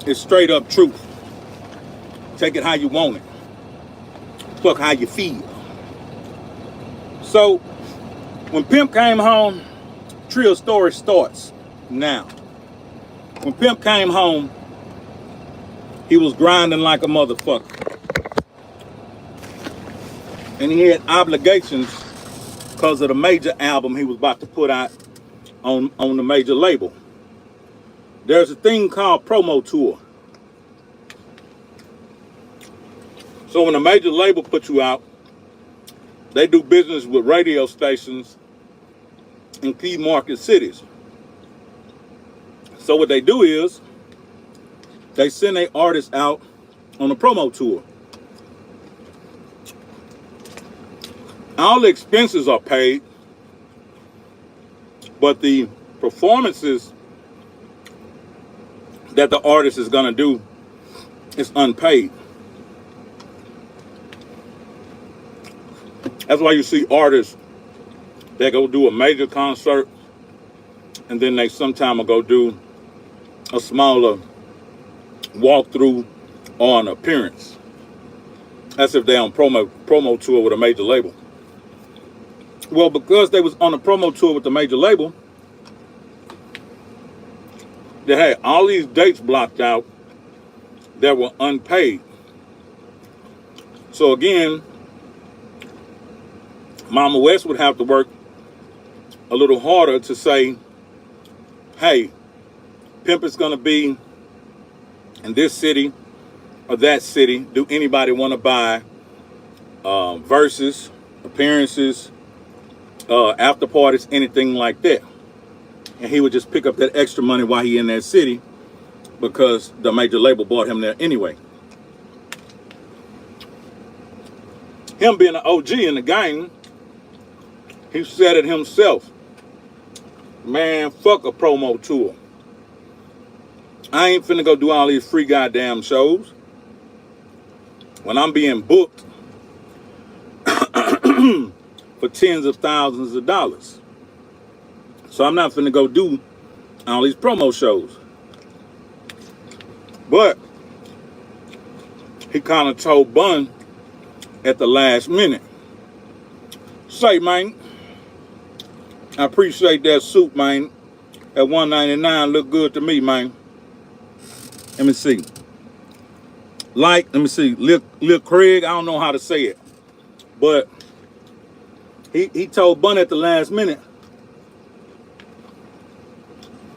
It's straight up truth. Take it how you want it. Fuck how you feel. So, when Pimp came home, Trill story starts now. When Pimp came home, he was grinding like a motherfucker. And he had obligations because of the major album he was about to put out on the major label. There's a thing called promo tour. So when a major label puts you out, they do business with radio stations in key market cities. So what they do is they send their artists out on a promo tour. All the expenses are paid, but the performances that the artist is gonna do is unpaid. That's why you see artists that go do a major concert and then they sometime will go do a smaller walkthrough or an appearance. That's if they're on promo tour with a major label. Well, because they was on a promo tour with the major label, they had all these dates blocked out that were unpaid. So again, Mama West would have to work a little harder to say, hey, Pimp is gonna be in this city or that city. Do anybody want to buy verses, appearances, after parties, anything like that? And he would just pick up that extra money while he in that city because the major label bought him there anyway. Him being an OG in the game, he said it himself. Man, fuck a promo tour. I ain't finna go do all these free goddamn shows when I'm being booked for tens of thousands of dollars. So I'm not finna go do all these promo shows. But he kind of told Bun at the last minute, say, man, I appreciate that suit, man. At $199 look good to me, man. Let me see. Let me see. Lil Craig, I don't know how to say it. But he told Bun at the last minute.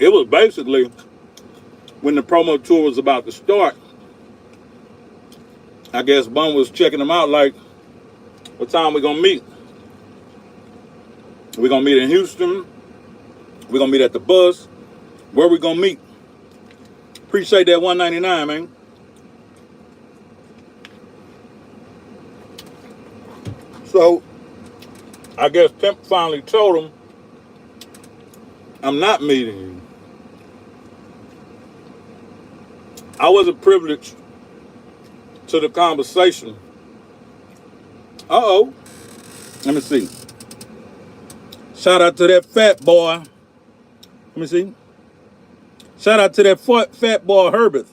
It was basically when the promo tour was about to start. I guess Bun was checking him out like, what time we gonna meet? We gonna meet in Houston? We gonna meet at the bus? Where we gonna meet? Appreciate that $199, man. So, I guess Pimp finally told him, I'm not meeting you. I wasn't privileged to the conversation. Uh-oh. Let me see. Shout out to that fat boy. Let me see. Shout out to that fat boy Herbert.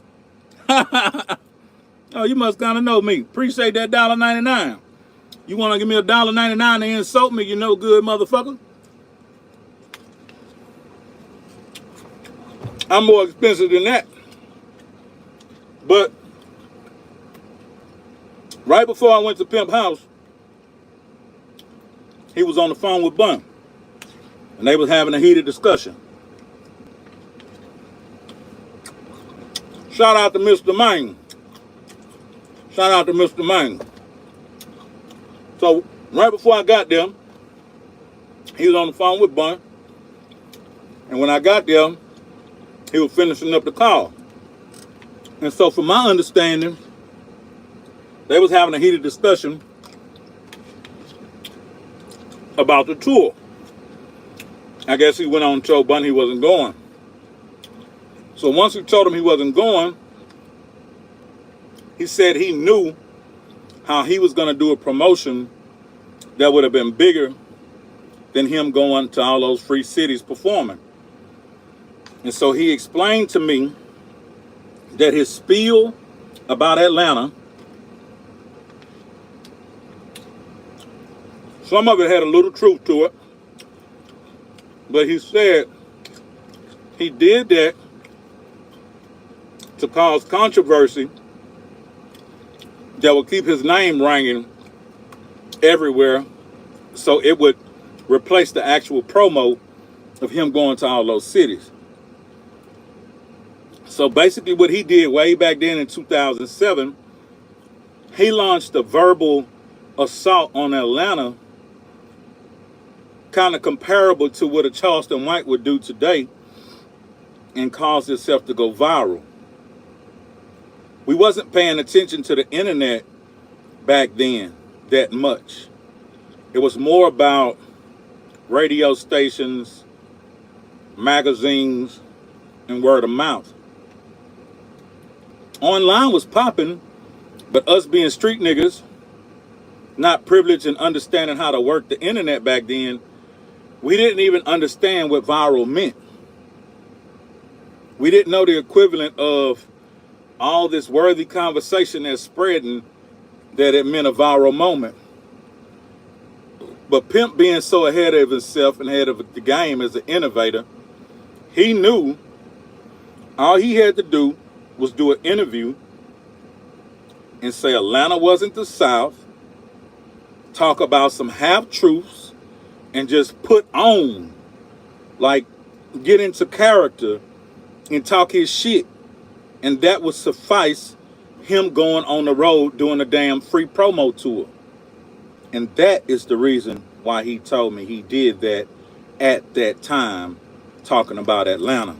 Oh, you must kind of know me. Appreciate that $1.99. You want to give me a $1.99 to insult me, you no good motherfucker? I'm more expensive than that. But right before I went to Pimp House, he was on the phone with Bun. And they was having a heated discussion. Shout out to Mr. Mine. Shout out to Mr. Mine. So right before I got there, he was on the phone with Bun. And when I got there, he was finishing up the call. And so from my understanding, they was having a heated discussion about the tour. I guess he went on and told Bun he wasn't going. So once he told him he wasn't going, he said he knew how he was going to do a promotion that would have been bigger than him going to all those free cities performing. And so he explained to me that his spiel about Atlanta, some of it had a little truth to it, but he said he did that to cause controversy that would keep his name ringing everywhere, so it would replace the actual promo of him going to all those cities. So basically what he did way back then in 2007, he launched a verbal assault on Atlanta, kind of comparable to what a Charleston White would do today, and caused itself to go viral. We wasn't paying attention to the internet back then that much. It was more about radio stations, magazines, and word of mouth. Online was popping, but us being street niggas, not privileged and understanding how to work the internet back then, we didn't even understand what viral meant. We didn't know the equivalent of all this worthy conversation that's spreading, that it meant a viral moment. But Pimp, being so ahead of himself and ahead of the game as an innovator, he knew all he had to do was do an interview and say Atlanta wasn't the South, talk about some half-truths, and just put on, like, get into character and talk his shit. And that would suffice him going on the road doing a damn free promo tour. And that is the reason why he told me he did that at that time, talking about Atlanta.